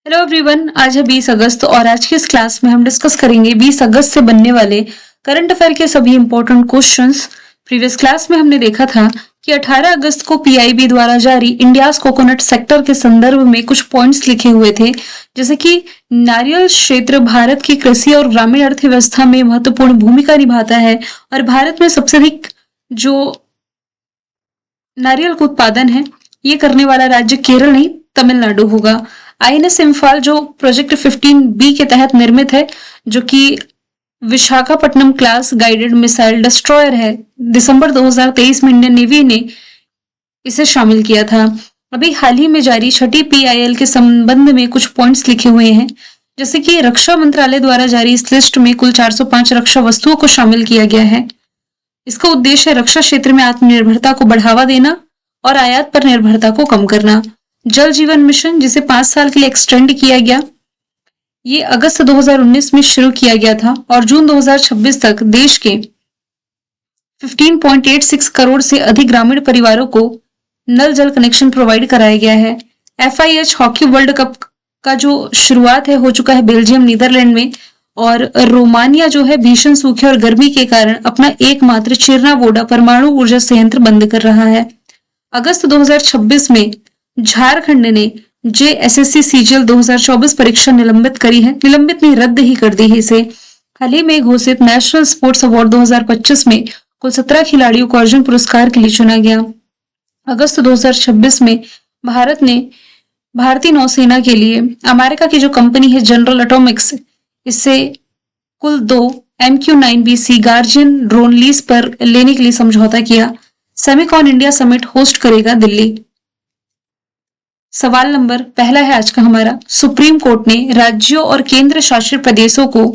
Hello everyone, आज है 20 अगस्त और आज की इस क्लास में हम डिस्कस करेंगे 20 अगस्त से बनने वाले करंट अफेयर के सभी इंपॉर्टेंट क्वेश्चंस। प्रीवियस क्लास में हमने देखा था कि 18 अगस्त को पीआईबी द्वारा जारी इंडियाज कोकोनट सेक्टर के संदर्भ में कुछ पॉइंट्स लिखे हुए थे, जैसे कि नारियल क्षेत्र भारत की कृषि और ग्रामीण अर्थव्यवस्था में महत्वपूर्ण भूमिका निभाता है और भारत में सबसे अधिक जो नारियल का उत्पादन है ये करने वाला राज्य केरल नहीं तमिलनाडु होगा। आईएनएस इम्फाल जो प्रोजेक्ट 15B के तहत निर्मित है, जो कि Visakhapatnam class guided missile destroyer है, दिसंबर 2023 में इंडियन नेवी ने इसे शामिल किया था। अभी हाल ही में जारी छठी पीआईएल के संबंध में कुछ पॉइंट्स लिखे हुए हैं, जैसे कि रक्षा मंत्रालय द्वारा जारी इस लिस्ट में कुल 405 रक्षा वस्तुओं को शामिल किया गया है। इसका उद्देश्य है रक्षा क्षेत्र में आत्मनिर्भरता को बढ़ावा देना और आयात पर निर्भरता को कम करना। जल जीवन मिशन, जिसे 5 साल के लिए एक्सटेंड किया गया, ये अगस्त 2019 में शुरू किया गया था और जून 2026 तक देश के 15.86 करोड़ से अधिक ग्रामीण परिवारों को नल जल कनेक्शन प्रोवाइड कराया गया है। FIH हॉकी वर्ल्ड कप का जो शुरुआत है हो चुका है बेल्जियम नीदरलैंड में, और रोमानिया जो है भीषण सूखे और गर्मी के कारण अपना एकमात्र चिरनावोडा परमाणु ऊर्जा संयंत्र बंद कर रहा है। अगस्त 2026 में झारखंड ने JSSC CGL 2024 परीक्षा निलंबित करी है, निलंबित नहीं रद्द ही कर दी है इसे। हाल ही में घोषित नेशनल स्पोर्ट्स अवार्ड 2025 में कुल 17 खिलाड़ियों को अर्जुन पुरस्कार के लिए चुना गया। अगस्त 2026 में भारत ने भारतीय नौसेना के लिए अमेरिका की जो कंपनी है जनरल एटॉमिक्स, इससे कुल 2 MQ-9B गार्जियन ड्रोन लीज पर लेने के लिए समझौता किया। सेमिकॉन इंडिया समिट होस्ट करेगा दिल्ली। सवाल नंबर पहला है आज का हमारा, सुप्रीम कोर्ट ने राज्यों और केंद्र शासित प्रदेशों को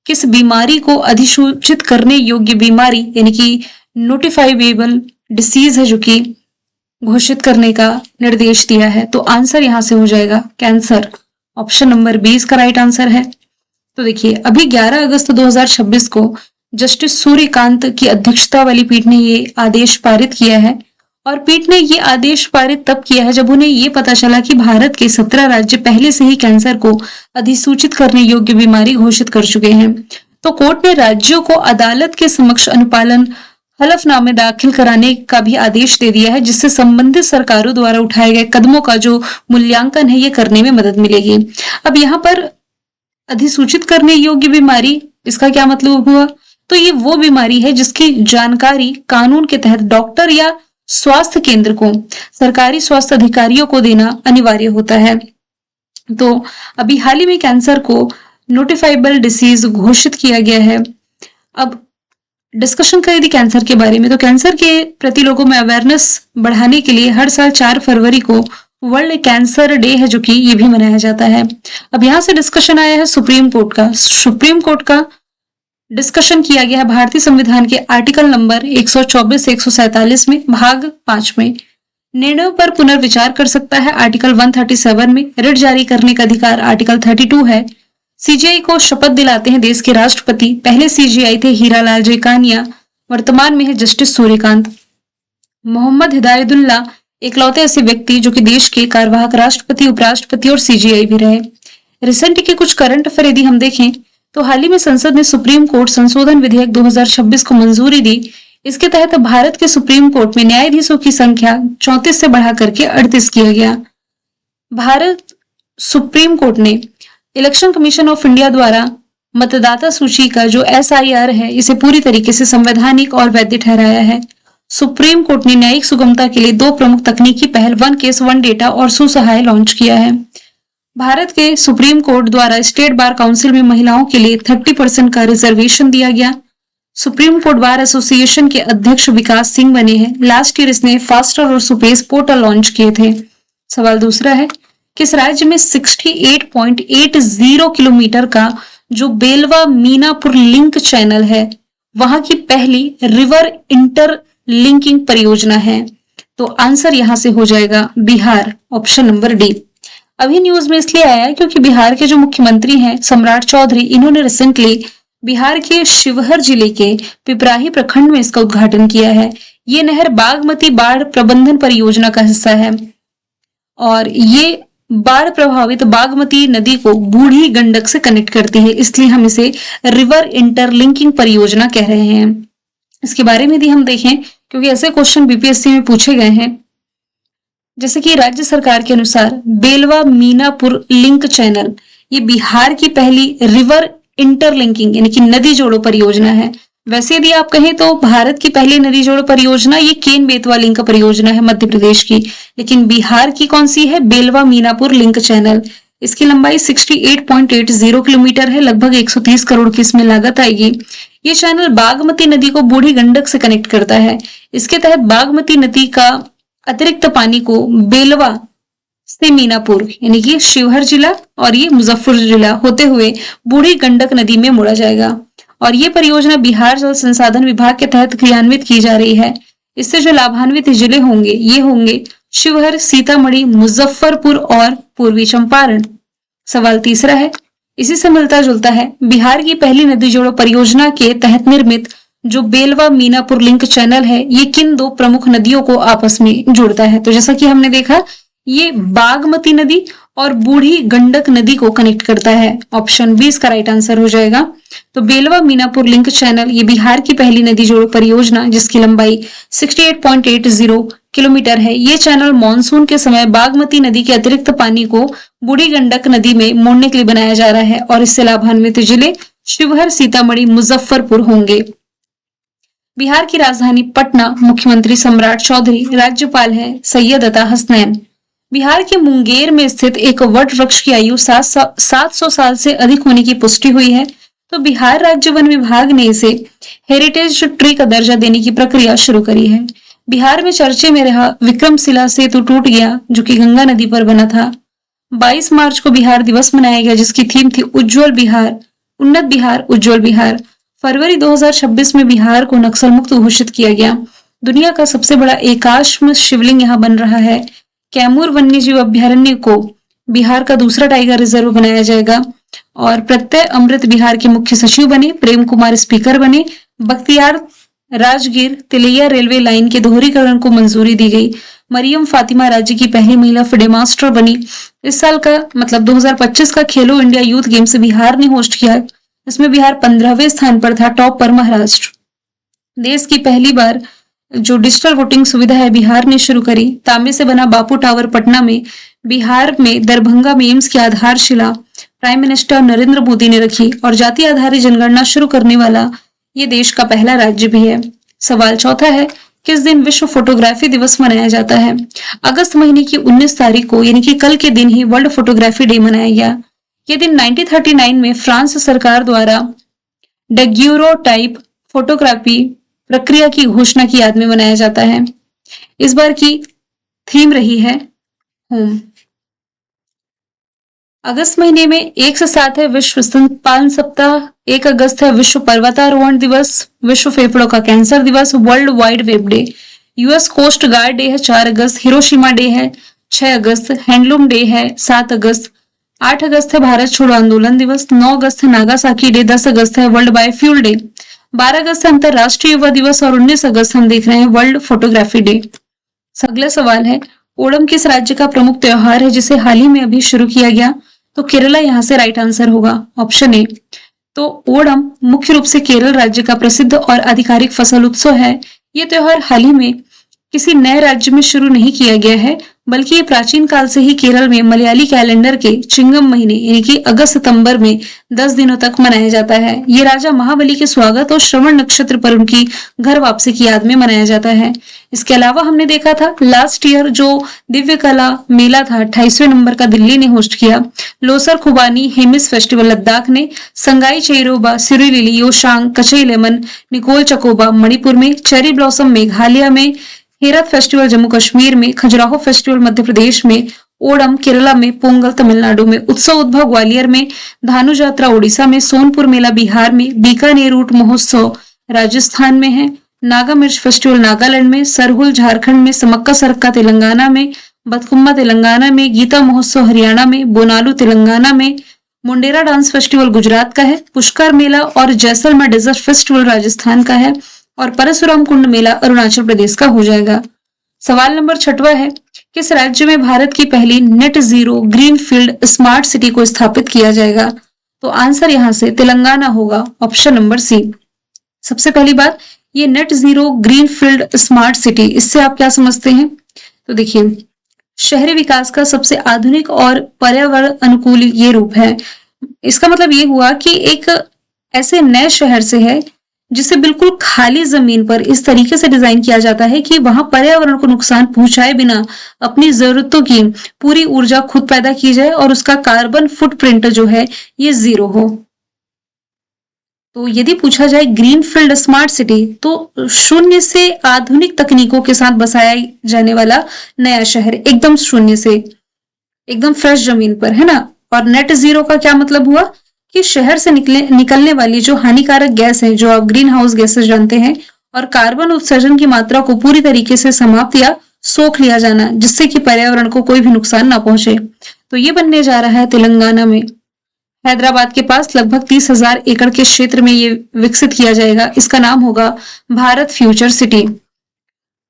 किस बीमारी को अधिसूचित करने योग्य बीमारी यानी कि नोटिफाइबेबल डिसीज है जो कि घोषित करने का निर्देश दिया है? तो आंसर यहां से हो जाएगा कैंसर। ऑप्शन नंबर 20 का राइट आंसर है। तो देखिए, अभी 11 अगस्त 2026 को जस्टिस सूर्यकांत की अध्यक्षता वाली पीठ ने ये आदेश पारित किया है, और पीठ ने ये आदेश पारित तब किया है जब उन्हें ये पता चला कि भारत के 17 राज्य पहले से ही कैंसर को अधिसूचित करने योग्य बीमारी घोषित कर चुके हैं। तो कोर्ट ने राज्यों को अदालत के समक्ष अनुपालन हलफनामे दाखिल कराने का भी आदेश दे दिया है, जिससे संबंधित सरकारों द्वारा उठाए गए कदमों का जो मूल्यांकन है ये करने में मदद मिलेगी। अब यहाँ पर अधिसूचित करने योग्य बीमारी, इसका क्या मतलब हुआ? तो ये वो बीमारी है जिसकी जानकारी कानून के तहत डॉक्टर या स्वास्थ्य केंद्र को सरकारी स्वास्थ्य अधिकारियों को देना अनिवार्य होता है। तो अभी हाल ही में कैंसर को नोटिफाइबल डिसीज घोषित किया गया है। अब डिस्कशन करें यदि कैंसर के बारे में, तो कैंसर के प्रति लोगों में अवेयरनेस बढ़ाने के लिए हर साल 4 फरवरी को वर्ल्ड कैंसर डे है जो कि ये भी मनाया जाता है। अब यहाँ से डिस्कशन आया है सुप्रीम कोर्ट का। सुप्रीम कोर्ट का डिस्कशन किया गया है भारतीय संविधान के आर्टिकल नंबर 124 से 147 में भाग 5 में। निर्णयों पर पुनर्विचार कर सकता है आर्टिकल 137 में। रिट जारी करने का अधिकार आर्टिकल 32 है। सीजीआई को शपथ दिलाते हैं देश के राष्ट्रपति। पहले सीजीआई थे हीरालाल जयकानिया, वर्तमान में है जस्टिस सूर्यकांत। मोहम्मद हिदायतुल्लाह इकलौते ऐसे व्यक्ति जो कि देश के कार्यवाहक राष्ट्रपति, उपराष्ट्रपति और सीजीआई भी रहे। रिसेंट के कुछ करंट अफेयर यदि हम देखें तो हाल ही में संसद ने सुप्रीम कोर्ट संशोधन विधेयक 2026 को मंजूरी दी। इसके तहत भारत के सुप्रीम कोर्ट में न्यायाधीशों की संख्या 34 से बढ़ा करके 38 किया गया। भारत सुप्रीम कोर्ट ने इलेक्शन कमीशन ऑफ इंडिया द्वारा मतदाता सूची का जो SIR है इसे पूरी तरीके से संवैधानिक और वैध ठहराया है। सुप्रीम कोर्ट ने न्यायिक सुगमता के लिए 2 प्रमुख तकनीकी पहल 1 केस 1 डेटा और सुसहाय लॉन्च किया है। भारत के सुप्रीम कोर्ट द्वारा स्टेट बार काउंसिल में महिलाओं के लिए 30% का रिजर्वेशन दिया गया। सुप्रीम कोर्ट बार एसोसिएशन के अध्यक्ष विकास सिंह बने हैं। लास्ट ईयर इसने फास्टर और सुपेस पोर्टल लॉन्च किए थे। सवाल दूसरा है, किस राज्य में 68.80 किलोमीटर का जो बेलवा मीनापुर लिंक चैनल है वहां की पहली रिवर इंटर लिंकिंग परियोजना है? तो आंसर यहां से हो जाएगा बिहार। Option number D. अभी न्यूज में इसलिए आया क्योंकि बिहार के जो मुख्यमंत्री हैं सम्राट चौधरी, इन्होंने रिसेंटली बिहार के शिवहर जिले के पिपराही प्रखंड में इसका उद्घाटन किया है। ये नहर बागमती बाढ़ प्रबंधन परियोजना का हिस्सा है और ये बाढ़ प्रभावित बागमती नदी को बूढ़ी गंडक से कनेक्ट करती है, इसलिए हम इसे रिवर इंटरलिंकिंग परियोजना कह रहे हैं। इसके बारे में यदि हम देखें, क्योंकि ऐसे क्वेश्चन बीपीएससी में पूछे गए हैं, जैसे कि राज्य सरकार के अनुसार बेलवा मीनापुर लिंक चैनल ये बिहार की पहली रिवर इंटरलिंकिंग यानी कि नदी जोड़ो परियोजना है। वैसे यदि आप कहें तो भारत की पहली नदी जोड़ो परियोजना ये केन बेतवा लिंक परियोजना है मध्य प्रदेश की, लेकिन बिहार की कौन सी है? Belwa Minapur link channel. इसकी लंबाई 68.80 किलोमीटर है, लगभग 130 करोड़ की इसमें लागत आएगी। ये चैनल बागमती नदी को बूढ़ी गंडक से कनेक्ट करता है। इसके तहत बागमती नदी का अतिरिक्त पानी को बेलवा से मीनापुर यानी कि शिवहर जिला और ये मुजफ्फरपुर जिला होते हुए बूढ़ी गंडक नदी में मोड़ा जाएगा। और ये परियोजना बिहार जल संसाधन विभाग के तहत क्रियान्वित की जा रही है। इससे जो लाभान्वित जिले होंगे ये होंगे शिवहर, सीतामढ़ी, मुजफ्फरपुर और पूर्वी चंपारण। सवाल तीसरा है, इसी से मिलता जुलता है, बिहार की पहली नदी जोड़ो परियोजना के तहत निर्मित जो बेलवा मीनापुर लिंक चैनल है ये किन दो प्रमुख नदियों को आपस में जोड़ता है? तो जैसा कि हमने देखा ये बागमती नदी और बूढ़ी गंडक नदी को कनेक्ट करता है। ऑप्शन बी इसका राइट आंसर हो जाएगा। तो बेलवा मीनापुर लिंक चैनल ये बिहार की पहली नदी जोड़ो परियोजना जिसकी लंबाई 68.80 किलोमीटर है। ये चैनल मानसून के समय बागमती नदी के अतिरिक्त पानी को बूढ़ी गंडक नदी में मोड़ने के लिए बनाया जा रहा है और इससे लाभान्वित जिले शिवहर, सीतामढ़ी, मुजफ्फरपुर होंगे। बिहार की राजधानी पटना, मुख्यमंत्री सम्राट चौधरी, राज्यपाल है सैयद अता हसनैन। बिहार के मुंगेर में स्थित एक वट वृक्ष की आयु 700 साल से अधिक होने की पुष्टि हुई है। तो बिहार राज्य वन विभाग ने इसे हेरिटेज ट्री का दर्जा देने की प्रक्रिया शुरू करी है। बिहार में चर्चे में रहा विक्रमशिला सेतु टूट गया जो कि गंगा नदी पर बना था। 22 मार्च को बिहार दिवस मनाया गया जिसकी थीम थी उज्जवल बिहार, उन्नत बिहार, उज्जवल बिहार। फरवरी 2026 में बिहार को नक्सल मुक्त घोषित किया गया। दुनिया का सबसे बड़ा एकाश्म शिवलिंग यहाँ बन रहा है। कैमूर वन्यजीव अभ्यारण्य को बिहार का दूसरा टाइगर रिजर्व बनाया जाएगा। और प्रत्यय अमृत बिहार के मुख्य सचिव बने, प्रेम कुमार स्पीकर बने। बख्तियार राजगीर तिलैया रेलवे लाइन के दोहरीकरण को मंजूरी दी गई। मरियम फातिमा राज्य की पहली महिला फिडे मास्टर बनी। इस साल का मतलब 2025 का खेलो इंडिया यूथ गेम्स बिहार ने होस्ट किया। इसमें बिहार 15वें स्थान पर था, टॉप पर महाराष्ट्र। देश की पहली बार जो डिजिटल वोटिंग सुविधा है बिहार ने शुरू करी। तांबे से बना बापू टावर पटना में। बिहार में दरभंगा में एम्स की आधारशिला प्राइम मिनिस्टर नरेंद्र मोदी ने रखी और जाति आधारित जनगणना शुरू करने वाला ये देश का पहला राज्य भी है। सवाल चौथा है, किस दिन विश्व फोटोग्राफी दिवस मनाया जाता है? अगस्त महीने की 19 तारीख को यानी कि कल के दिन ही वर्ल्ड फोटोग्राफी डे मनाया गया। ये दिन 1939 में फ्रांस सरकार द्वारा डेग्यूरोटाइप फोटोग्राफी प्रक्रिया की घोषणा की याद में मनाया जाता है। इस बार की थीम रही है होम। अगस्त महीने में 1 से 7 है विश्व स्तनपान सप्ताह। 1 अगस्त है विश्व पर्वतारोहण दिवस, विश्व फेफड़ों का कैंसर दिवस, world wide web day. US coast guard day है 4 अगस्त, हिरोशिमा डे है 6 अगस्त, हैंडलूम डे है 7 अगस्त, 8 अगस्त है भारत छोड़ो आंदोलन दिवस, 9 अगस्त है नागासाकी डे, 10 अगस्त है वर्ल्ड बायोफ्यूल डे, 12 अगस्त है अंतरराष्ट्रीय युवा दिवस और 19 अगस्त हम देख रहे हैं वर्ल्ड फोटोग्राफी डे। अगला सवाल है, ओणम किस राज्य का प्रमुख त्योहार है जिसे हाल ही में अभी शुरू किया गया? तो केरला यहाँ से राइट आंसर होगा, ऑप्शन ए। तो ओणम मुख्य रूप से केरल राज्य का प्रसिद्ध और आधिकारिक फसल उत्सव है। ये त्योहार हाल ही में किसी नए राज्य में शुरू नहीं किया गया है, बल्कि ये प्राचीन काल से ही केरल में मलयाली कैलेंडर के चिंगम महीने यानी कि अगस्त सितंबर में 10 दिनों तक मनाया जाता है। ये राजा महाबली के स्वागत और श्रवण नक्षत्र पर उनकी घर वापसी की याद में मनाया जाता है। इसके अलावा हमने देखा था लास्ट ईयर जो दिव्य कला मेला था 28वें नंबर का दिल्ली ने होस्ट किया। लोसर खुबानी हेमिस फेस्टिवल लद्दाख ने, संगाई चेरोबा सिरी lily Yaoshang कचई lemon Nicol चकोबा Manipur में, चेरी ब्लॉसम मेघालय में, हेरत फेस्टिवल जम्मू कश्मीर में, खजुराहो फेस्टिवल मध्य प्रदेश में, ओणम केरला में, पोंगल तमिलनाडु में, उत्सव उद्भव ग्वालियर में, धानु यात्रा उड़ीसा में, सोनपुर मेला बिहार में, बीकानेर ऊंट महोत्सव राजस्थान में है, नागा मिर्च फेस्टिवल नागालैंड में, सरहुल झारखंड में, समक्का सरक्का तेलंगाना में, बतकुम्मा तेलंगाना में, गीता महोत्सव हरियाणा में, बोनालू तेलंगाना में, मुंडेरा डांस फेस्टिवल गुजरात का है, पुष्कर मेला और जैसलमेर डेजर्ट फेस्टिवल राजस्थान का है और परशुराम कुंड मेला अरुणाचल प्रदेश का हो जाएगा। सवाल नंबर 6वां है, किस राज्य में भारत की पहली net zero greenfield smart city को स्थापित किया जाएगा? तो आंसर यहां से तेलंगाना होगा, ऑप्शन नंबर सी। सबसे पहली बात, ये net zero greenfield smart city, इससे आप क्या समझते हैं? तो देखिए, शहरी विकास का सबसे आधुनिक और पर्यावरण अनुकूल ये रूप है। इसका मतलब ये हुआ कि एक ऐसे नए शहर से है जिसे बिल्कुल खाली जमीन पर इस तरीके से डिजाइन किया जाता है कि वहां पर्यावरण को नुकसान पहुंचाए बिना अपनी जरूरतों की पूरी ऊर्जा खुद पैदा की जाए और उसका कार्बन फुटप्रिंट जो है ये जीरो हो। तो यदि पूछा जाए ग्रीनफील्ड स्मार्ट सिटी, तो शून्य से आधुनिक तकनीकों के साथ बसाया जाने वाला नया शहर, एकदम शून्य से, एकदम फ्रेश जमीन पर, है ना। और नेट जीरो का क्या मतलब हुआ कि शहर से निकलने वाली जो हानिकारक गैस है, जो आप ग्रीन हाउस गैसेस जानते हैं, और कार्बन उत्सर्जन की मात्रा को पूरी तरीके से समाप्त या सोख लिया जाना, जिससे कि पर्यावरण को कोई भी नुकसान ना पहुंचे। तो ये बनने जा रहा है तेलंगाना में। हैदराबाद के पास लगभग 30,000 एकड़ के क्षेत्र में ये विकसित किया जाएगा। इसका नाम होगा भारत फ्यूचर सिटी।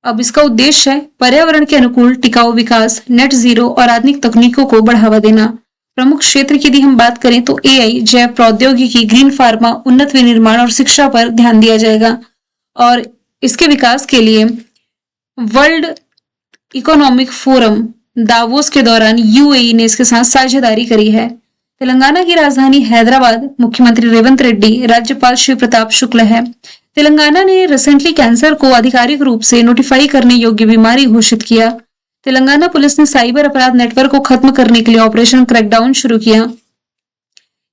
अब इसका उद्देश्य है पर्यावरण के अनुकूल टिकाऊ विकास, नेट जीरो और आधुनिक तकनीकों को बढ़ावा देना। प्रमुख क्षेत्र की यदि हम बात करें तो एआई, जैव प्रौद्योगिकी, ग्रीन फार्मा, उन्नत विनिर्माण और शिक्षा पर ध्यान दिया जाएगा। और इसके विकास के लिए वर्ल्ड इकोनॉमिक फोरम दावोस के दौरान यूएई ने इसके साथ साझेदारी करी है। तेलंगाना की राजधानी हैदराबाद, मुख्यमंत्री रेवंत रेड्डी, राज्यपाल शिव प्रताप शुक्ल है। तेलंगाना ने रिसेंटली कैंसर को आधिकारिक रूप से नोटिफाई करने योग्य बीमारी घोषित किया। तेलंगाना पुलिस ने साइबर अपराध नेटवर्क को खत्म करने के लिए ऑपरेशन क्रैकडाउन शुरू किया।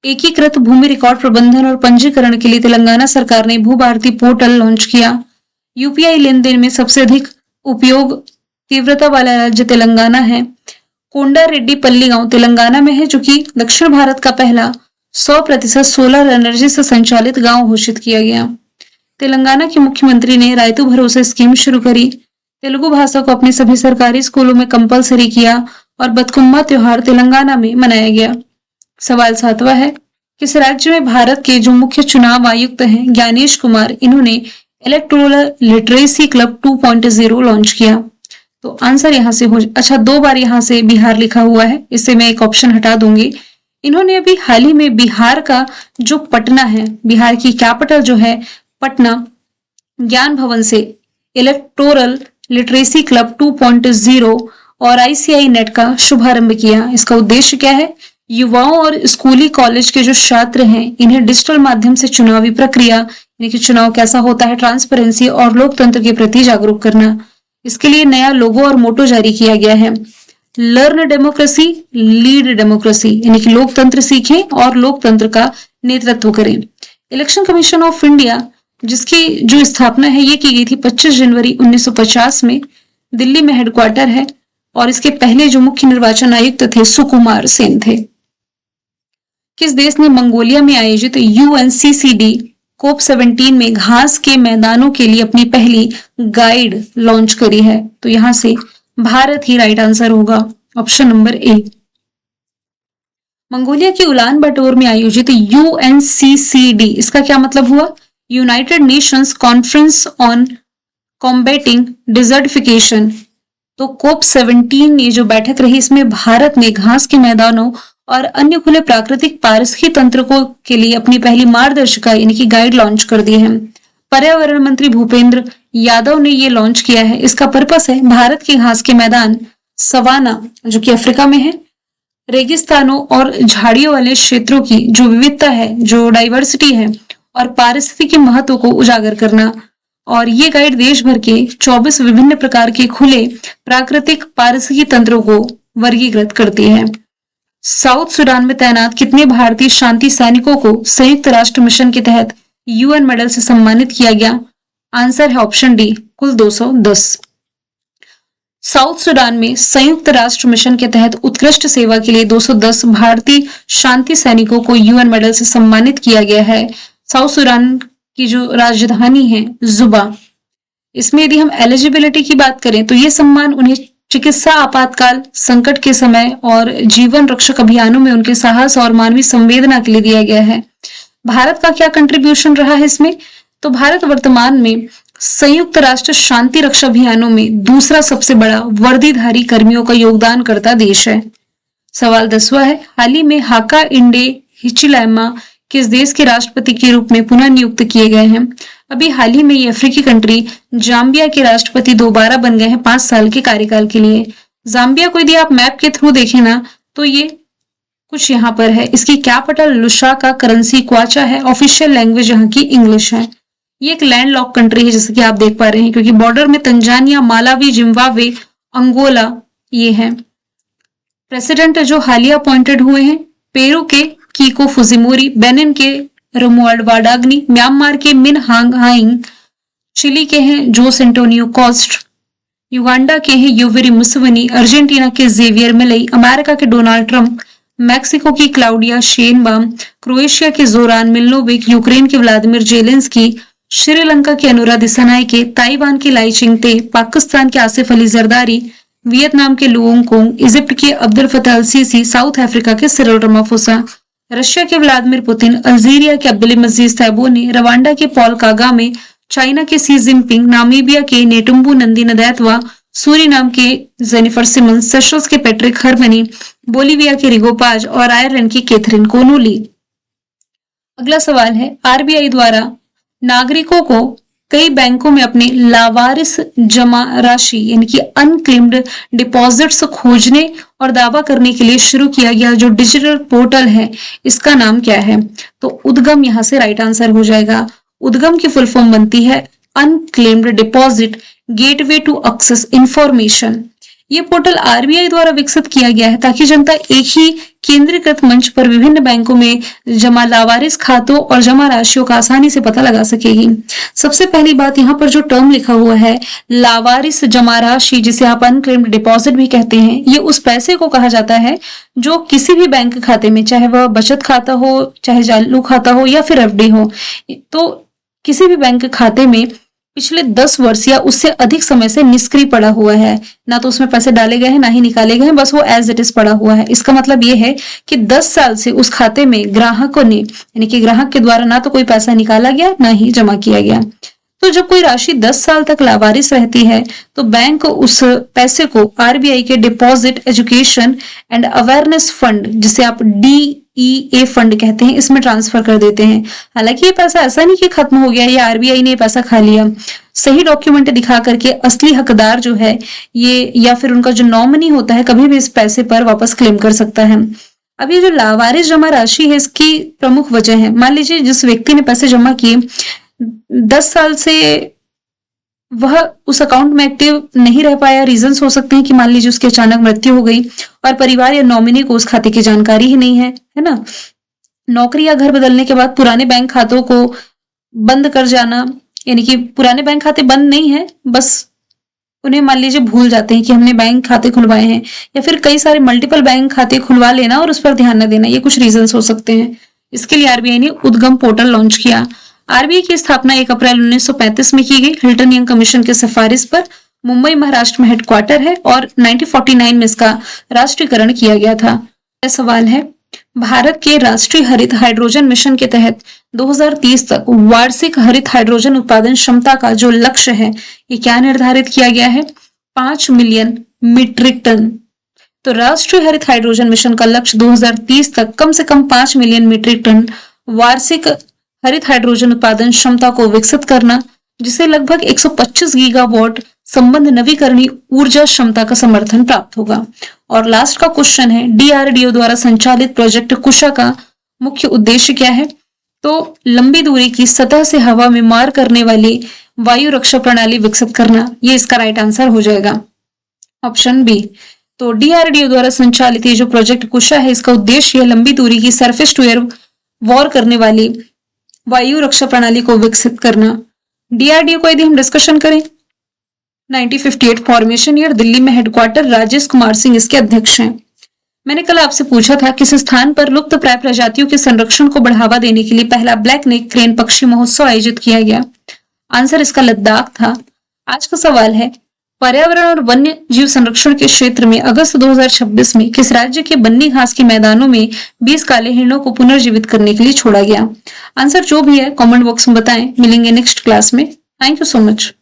एकीकृत भूमि रिकॉर्ड प्रबंधन और पंजीकरण के लिए तेलंगाना सरकार ने भू भारती पोर्टल लॉन्च किया। यूपीआई लेन देन में सबसे अधिक उपयोग तीव्रता वाला राज्य तेलंगाना है। कोंडा रेड्डी पल्ली गांव तेलंगाना में है, जो कि दक्षिण भारत का पहला 100% सोलर एनर्जी से संचालित गांव घोषित किया गया। तेलंगाना के मुख्यमंत्री ने रायतु भरोसे स्कीम शुरू करी। तेलुगु भाषा को अपने सभी सरकारी स्कूलों में कंपलसरी किया और बतकुम्मा त्योहार तेलंगाना में मनाया गया। सवाल 7वां है, किस राज्य में भारत के जो मुख्य चुनाव आयुक्त हैं ज्ञानेश कुमार, इन्होंने इलेक्टोरल लिटरेसी क्लब 2.0 लॉन्च किया? तो आंसर यहां से अच्छा, 2 बार यहां से बिहार लिखा हुआ है, इससे मैं एक ऑप्शन हटा दूंगी। इन्होंने अभी हाल ही में बिहार का जो पटना है, बिहार की कैपिटल जो है पटना, ज्ञान भवन से इलेक्टोरल लिटरेसी क्लब 2.0 और आईसीआई नेट का शुभारंभ किया। इसका उद्देश्य क्या है? युवाओं और स्कूली कॉलेज के जो छात्र हैं, इन्हें डिजिटल माध्यम से चुनावी प्रक्रिया, यानी कि चुनाव कैसा होता है, ट्रांसपेरेंसी और लोकतंत्र के प्रति जागरूक करना। इसके लिए नया लोगो और मोटो जारी किया गया है, लर्न डेमोक्रेसी लीड डेमोक्रेसी, यानी कि लोकतंत्र सीखें और लोकतंत्र का नेतृत्व करें। इलेक्शन कमीशन ऑफ इंडिया, जिसकी जो स्थापना है ये की गई थी 25 जनवरी 1950 में, दिल्ली में हेडक्वार्टर है, और इसके पहले जो मुख्य निर्वाचन आयुक्त थे सुकुमार सेन थे। किस देश ने मंगोलिया में आयोजित यूएनसीसीडी COP17 में घास के मैदानों के लिए अपनी पहली गाइड लॉन्च करी है? तो यहां से भारत ही राइट आंसर होगा, ऑप्शन नंबर ए। मंगोलिया की उलान बटोर में आयोजित यूएनसीसीडी, इसका क्या मतलब हुआ? United Nations conference on combating desertification. तो COP17 ये जो बैठक रही, इसमें भारत ने घास के मैदानों और अन्य खुले प्राकृतिक पारिस्थितिकी तंत्र को के लिए अपनी पहली मार्गदर्शिका यानी कि गाइड लॉन्च कर दी है। पर्यावरण मंत्री भूपेंद्र यादव ने ये लॉन्च किया है। इसका पर्पस है भारत के घास के मैदान, सवाना जो कि अफ्रीका में है, रेगिस्तानों और झाड़ियों वाले क्षेत्रों की जो विविधता है, जो डाइवर्सिटी है, और पारिस्थितिकी महत्व को उजागर करना। और ये गाइड देश भर के 24 विभिन्न प्रकार के खुले प्राकृतिक पारिस्थितिकी तंत्रों को वर्गीकृत करती है। साउथ सूडान में तैनात कितने भारतीय शांति सैनिकों को संयुक्त राष्ट्र मिशन के तहत यूएन मेडल से सम्मानित किया गया? आंसर है ऑप्शन डी, कुल 210। साउथ सूडान में संयुक्त राष्ट्र मिशन के तहत उत्कृष्ट सेवा के लिए 210 भारतीय शांति सैनिकों को यूएन मेडल से सम्मानित किया गया है। साउथ सूडान की जो राजधानी है जुबा, इसमें यदि हम एलिजिबिलिटी की बात करें तो ये सम्मान उन्हें चिकित्सा आपातकाल, संकट के समय और जीवन रक्षक अभियानों में उनके साहस और मानवीय संवेदना के लिए दिया गया है। भारत का क्या कंट्रीब्यूशन रहा है इसमें? तो भारत वर्तमान में संयुक्त राष्ट्र शांति रक्षा अभियानों में दूसरा सबसे बड़ा वर्दीधारी कर्मियों का योगदान करता देश है। सवाल 10वां है, हाल ही में हाका इंडे हिचिलैमा किस देश के राष्ट्रपति के रूप में पुनः नियुक्त किए गए हैं? अभी हाल ही में ये अफ्रीकी कंट्री जाम्बिया के राष्ट्रपति दोबारा बन गए हैं 5 साल के कार्यकाल के लिए। जाम्बिया को यदि आप मैप के थ्रू देखें ना तो ये कुछ यहाँ पर है। इसकी कैपिटल लुसाका, करेंसी क्वाचा है, ऑफिशियल लैंग्वेज यहाँ की इंग्लिश है। ये एक लैंडलॉक कंट्री है जैसे कि आप देख पा रहे हैं, क्योंकि बॉर्डर में तंजानिया, मालावी, जिम्बाब्वे, अंगोला ये है। प्रेसिडेंट जो हालिया अपॉइंटेड हुए हैं, पेरू के कीको फुजिमोरी, बेनिन के रोमुआल्ड वाडाग्नी, म्यांमार के मिन हांग हाइंग, चिली के हैं जोस एंटोनियो कॉस्ट, युगांडा के हैं योवेरी मुसवनी, अर्जेंटीना के जेवियर मिलई, अमेरिका के डोनाल्ड ट्रंप, मैक्सिको की क्लाउडिया शेनबाम, क्रोएशिया के जोरान मिल्नोविक, यूक्रेन के व्लादिमीर जेलेंस्की, श्रीलंका के अनुरा दिसानायके, ताइवान के लाई चिंगते, पाकिस्तान के आसिफ अली जरदारी, वियतनाम के लुओंग कोंग, इजिप्ट के अब्दुल फतह अल सीसी, साउथ अफ्रीका के सिरिल रामाफोसा, रशिया के व्लादिमीर पुतिन, अल्जीरिया के अब्दुल मजीद तैबूनी, रवांडा के पॉल कागामे, चाइना के सी जिनपिंग, नामीबिया के नेटुम्बू नंदी नदैतवा, सूरीनाम के जेनिफर सिमंस, सेशल्स के पैट्रिक हरमनी, बोलीविया के रिगोपाज और आयरलैंड की कैथरीन कोनोली। अगला सवाल है, आरबीआई द्वारा नागरिकों को कई बैंकों में अपने लावारिस जमा राशि यानी कि अनक्लेम्ड डिपॉजिट्स खोजने और दावा करने के लिए शुरू किया गया जो डिजिटल पोर्टल है, इसका नाम क्या है? तो उद्गम यहां से राइट आंसर हो जाएगा। उद्गम की फुल फॉर्म बनती है unclaimed deposit gateway to access information. ये पोर्टल आरबीआई द्वारा विकसित किया गया है ताकि जनता एक ही केंद्रीकृत मंच पर विभिन्न बैंकों में जमा लावारिस खातों और जमा राशियों का आसानी से पता लगा सकेगी। सबसे पहली बात, यहाँ पर जो टर्म लिखा हुआ है लावारिस जमा राशि, जिसे आप अनक्लेम्ड डिपॉजिट भी कहते हैं, ये उस पैसे को कहा जाता है जो किसी भी बैंक खाते में, चाहे वह बचत खाता हो, चाहे चालू खाता हो या फिर एफडी हो, तो किसी भी बैंक खाते में पिछले 10 वर्ष या उससे अधिक समय से निष्क्रिय पड़ा हुआ है, ना तो उसमें पैसे डाले गए हैं ना ही निकाले गए हैं, बस वो एज इट इज पड़ा हुआ है। इसका मतलब ये है कि 10 साल से उस खाते में ग्राहकों ने यानी कि ग्राहक के द्वारा ना तो कोई पैसा निकाला गया ना ही जमा किया गया। तो जब कोई राशि 10 साल तक लावारिस रहती है तो बैंक उस पैसे को आरबीआई के deposit education and awareness fund, जिसे आप DEA फंड कहते हैं, इसमें ट्रांसफर कर देते हैं। हालांकि ये पैसा ऐसा नहीं कि खत्म हो गया या आरबीआई ने पैसा खा लिया। सही डॉक्यूमेंट दिखा करके असली हकदार जो है ये या फिर उनका जो नॉमिनी होता है कभी भी इस पैसे पर वापस क्लेम कर सकता है। अब ये जो लावारिस जमा राशि है इसकी प्रमुख वजह है, मान लीजिए जिस व्यक्ति ने पैसे जमा किए 10 साल से वह उस अकाउंट में एक्टिव नहीं रह पाया। रीजंस हो सकते हैं कि मान लीजिए उसकी अचानक मृत्यु हो गई और परिवार या नॉमिनी को उस खाते की जानकारी ही नहीं है ना। नौकरी या घर बदलने के बाद पुराने बैंक खातों को बंद कर जाना, यानी कि पुराने बैंक खाते बंद नहीं है, बस उन्हें मान लीजिए भूल जाते हैं कि हमने बैंक खाते खुलवाए हैं, या फिर कई सारे मल्टीपल बैंक खाते खुलवा लेना और उस पर ध्यान न देना, ये कुछ रीजंस हो सकते हैं। इसके लिए आरबीआई ने उद्गम पोर्टल लॉन्च किया। आरबीआई की स्थापना 1 अप्रैल 1935 में की गई हिल्टन यंग कमीशन के सिफारिश पर। मुंबई महाराष्ट्र में हेडक्वार्टर है और 1949 में इसका राष्ट्रीयकरण किया गया था। सवाल है, भारत के राष्ट्रीय हरित हाइड्रोजन मिशन के तहत 2030 तक वार्षिक हरित हाइड्रोजन उत्पादन क्षमता का जो लक्ष्य है ये क्या निर्धारित किया गया है? 5 मिलियन मीट्रिक टन। तो राष्ट्रीय हरित हाइड्रोजन मिशन का लक्ष्य 2030 तक कम से कम 5 मिलियन मीट्रिक टन वार्षिक हरित हाइड्रोजन उत्पादन क्षमता को विकसित करना, जिसे लगभग 125 गीगावाट संबंध नवीकरणीय ऊर्जा क्षमता का समर्थन प्राप्त होगा। और लास्ट का क्वेश्चन है, डीआरडीओ द्वारा संचालित प्रोजेक्ट कुशा का मुख्य उद्देश्य क्या है? तो लंबी दूरी की सतह से हवा में मार करने वाली वायु रक्षा प्रणाली विकसित करना, ये इसका राइट आंसर हो जाएगा, ऑप्शन बी। तो डीआरडीओ द्वारा संचालित ये जो प्रोजेक्ट कुशा है इसका उद्देश्य है लंबी दूरी की सरफेस टू एयर वॉर करने वाली वायु रक्षा प्रणाली को विकसित करना। डीआरडीओ को यदि हम डिस्कशन करें, 1958 फॉर्मेशन ईयर, दिल्ली में हेडक्वार्टर, राजेश कुमार सिंह इसके अध्यक्ष हैं। मैंने कल आपसे पूछा था किस स्थान पर लुप्त प्राय प्रजातियों के संरक्षण को बढ़ावा देने के लिए पहला ब्लैक नेक क्रेन पक्षी महोत्सव आयोजित किया गया? आंसर इसका लद्दाख था। आज का सवाल है, पर्यावरण और वन्य जीव संरक्षण के क्षेत्र में अगस्त 2026 में किस राज्य के बन्नी घास के मैदानों में 20 काले हिरणों को पुनर्जीवित करने के लिए छोड़ा गया? आंसर जो भी है कमेंट बॉक्स में बताएं, मिलेंगे नेक्स्ट क्लास में। Thank you so much.